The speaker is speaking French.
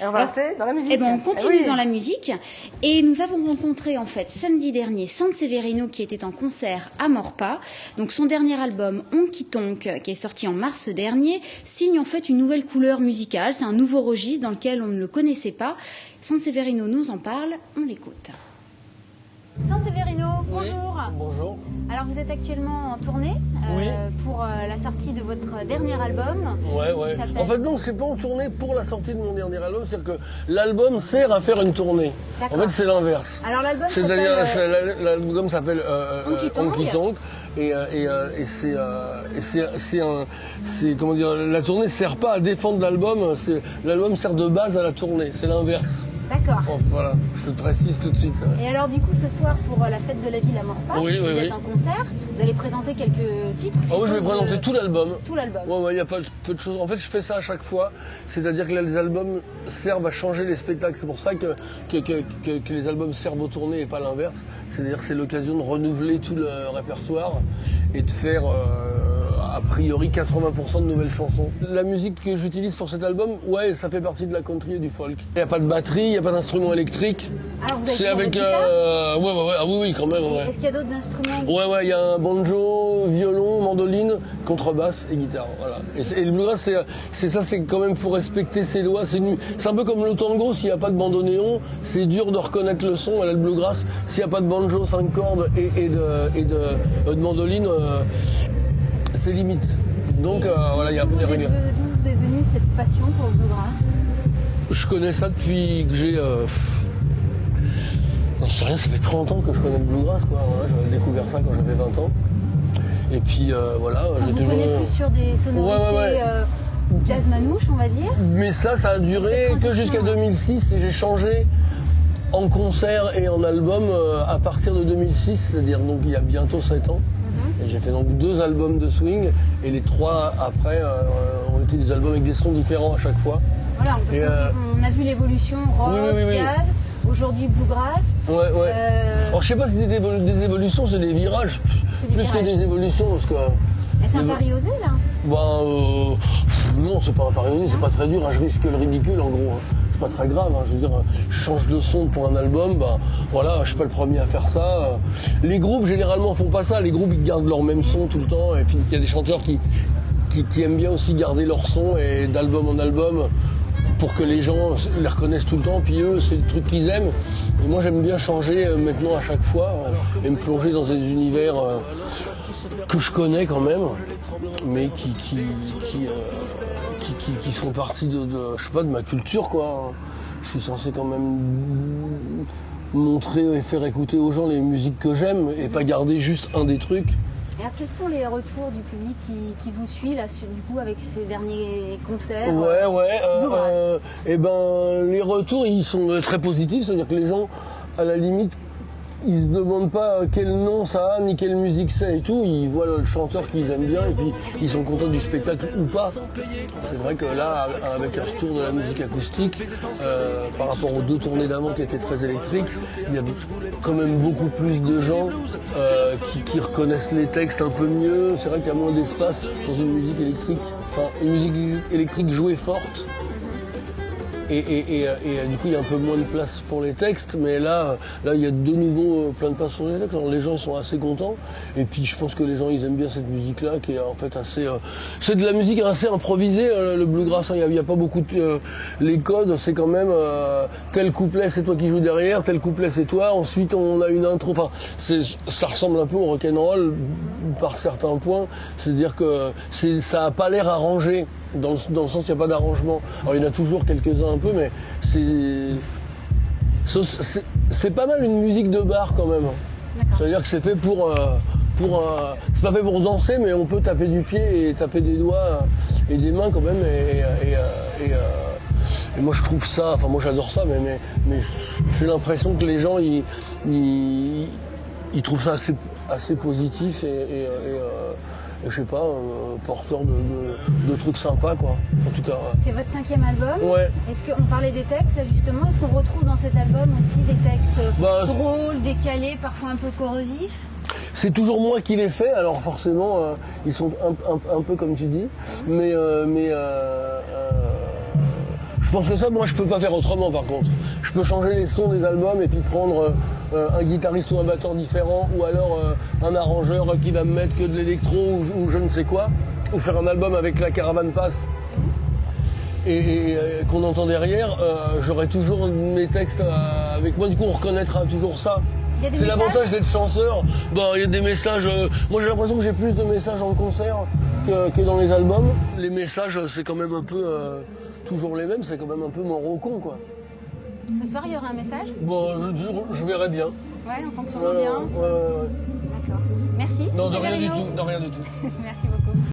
Et on va lancer dans la musique. Eh ben, on continue dans la musique. Et nous avons rencontré, en fait, samedi dernier, San Severino, qui était en concert à Maurepas. Donc, son dernier album, Honky Tonk, qui est sorti en mars dernier, signe, en fait, une nouvelle couleur musicale. C'est un nouveau registre dans lequel on ne le connaissait pas. San Severino nous en parle. On l'écoute. San Severino, bonjour. Oui, bonjour. Alors, vous êtes actuellement en tournée pour la sortie de votre dernier album. Ouais. En fait, non, c'est pas en tournée pour la sortie de mon dernier album. C'est-à-dire que l'album sert à faire une tournée. En fait, c'est l'inverse. Alors, l'album l'album s'appelle Honky Tonk. Et c'est comment dire, la tournée sert pas à défendre l'album. L'album sert de base à la tournée. C'est l'inverse. D'accord. Bon, voilà, je te le précise tout de suite. Et alors du coup ce soir pour la fête de la ville à Maurepas, vous êtes en concert, vous allez présenter quelques titres. Ah oui, je vais présenter tout l'album. Tout l'album. Ouais, il y a pas peu de choses. En fait, je fais ça à chaque fois. C'est-à-dire que là, les albums servent à changer les spectacles. C'est pour ça que les albums servent aux tournées et pas l'inverse. C'est-à-dire que c'est l'occasion de renouveler tout le répertoire et de faire a priori 80% de nouvelles chansons. La musique que j'utilise pour cet album, ça fait partie de la country et du folk. Il n'y a pas de batterie, il n'y a pas d'instrument électrique. Alors vous avez c'est avec oui, quand même. Est-ce qu'il y a d'autres instruments? Il y a un banjo, violon, mandoline, contrebasse et guitare. Voilà. Et le bluegrass, c'est quand même, faut respecter ses lois. C'est un peu comme le tango, s'il n'y a pas de bandoneon, c'est dur de reconnaître le son. Et là, le bluegrass, s'il n'y a pas de banjo, 5 cordes et de mandoline, c'est limite. Donc il y a un peu des règles. D'où vous est venue cette passion pour le bluegrass? Je connais ça depuis que j'ai... Non, c'est rien, ça fait 30 ans que je connais le bluegrass, quoi. Voilà, j'avais découvert ça quand j'avais 20 ans. Et puis voilà, j'ai toujours... Vous connaissez plus sur des sonorités jazz manouche, on va dire. Mais ça a duré que jusqu'à 2006 et j'ai changé en concert et en album à partir de 2006, c'est-à-dire donc il y a bientôt 7 ans. Et j'ai fait donc 2 albums de swing et les 3 après ont été des albums avec des sons différents à chaque fois. Voilà, on a vu l'évolution rock, jazz, aujourd'hui bluegrass. Alors je sais pas si c'est des évolutions, c'est des virages, que des évolutions. Parce que, c'est un pari osé là? Non, c'est pas un pari osé, c'est pas très dur, je risque le ridicule en gros. C'est pas très grave, je veux dire, je change de son pour un album, je suis pas le premier à faire ça. Les groupes généralement font pas ça, les groupes ils gardent leur même son tout le temps, et puis il y a des chanteurs qui aiment bien aussi garder leur son et d'album en album pour que les gens les reconnaissent tout le temps, puis eux c'est le truc qu'ils aiment. Et moi j'aime bien changer maintenant à chaque fois et me plonger dans des univers que je connais quand même, mais qui font partie de ma culture, quoi. Je suis censé quand même montrer et faire écouter aux gens les musiques que j'aime et pas garder juste un des trucs. Et alors, quels sont les retours du public qui vous suit là, du coup, avec ces derniers concerts? Les retours ils sont très positifs, c'est-à-dire que les gens, à la limite, ils se demandent pas quel nom ça a, ni quelle musique c'est et tout. Ils voient le chanteur qu'ils aiment bien et puis ils sont contents du spectacle ou pas. C'est vrai que là, avec le retour de la musique acoustique, par rapport aux 2 tournées d'avant qui étaient très électriques, il y a quand même beaucoup plus de gens qui reconnaissent les textes un peu mieux. C'est vrai qu'il y a moins d'espace dans une musique électrique. Enfin, une musique électrique jouée forte. Et du coup il y a un peu moins de place pour les textes, mais là il y a de nouveau plein de place pour les textes. Alors les gens ils sont assez contents, et puis je pense que les gens ils aiment bien cette musique là qui est en fait assez c'est de la musique assez improvisée, le bluegrass, il y a pas beaucoup de les codes, c'est quand même tel couplet c'est toi qui joues derrière, tel couplet c'est toi, ensuite on a une intro, enfin ça ressemble un peu au rock'n'roll par certains points, c'est-à-dire que ça a pas l'air arrangé. Dans le sens qu'il n'y a pas d'arrangement. Alors il y en a toujours quelques-uns un peu, mais c'est pas mal une musique de bar quand même. C'est-à-dire que c'est fait c'est pas fait pour danser, mais on peut taper du pied et taper des doigts et des mains quand même. Et moi je trouve ça, enfin moi j'adore ça, mais j'ai l'impression que les gens ils trouvent ça assez positif et je sais pas, porteur de trucs sympas, quoi. En tout cas. C'est votre 5e album. Ouais. Est-ce qu'on parlait des textes, là, justement? Est-ce qu'on retrouve dans cet album aussi des textes drôles, décalés, parfois un peu corrosifs? C'est toujours moi qui les fais, alors forcément, ils sont un peu comme tu dis, mais Je pense que ça, moi, je peux pas faire autrement, par contre. Je peux changer les sons des albums et puis prendre un guitariste ou un batteur différent, ou alors un arrangeur qui va me mettre que de l'électro ou je ne sais quoi, ou faire un album avec la Caravane Passe et qu'on entend derrière. J'aurai toujours mes textes avec moi, du coup, on reconnaîtra toujours ça. C'est l'avantage d'être chanteur. Il y a des messages. Moi, j'ai l'impression que j'ai plus de messages en concert que dans les albums. Les messages, c'est quand même un peu toujours les mêmes. C'est quand même un peu mon rocon, quoi. Ce soir, il y aura un message? Je verrai bien. Ouais, en fonction de l'ambiance. Ouais. D'accord. Merci. Non, de rien du tout. Merci beaucoup.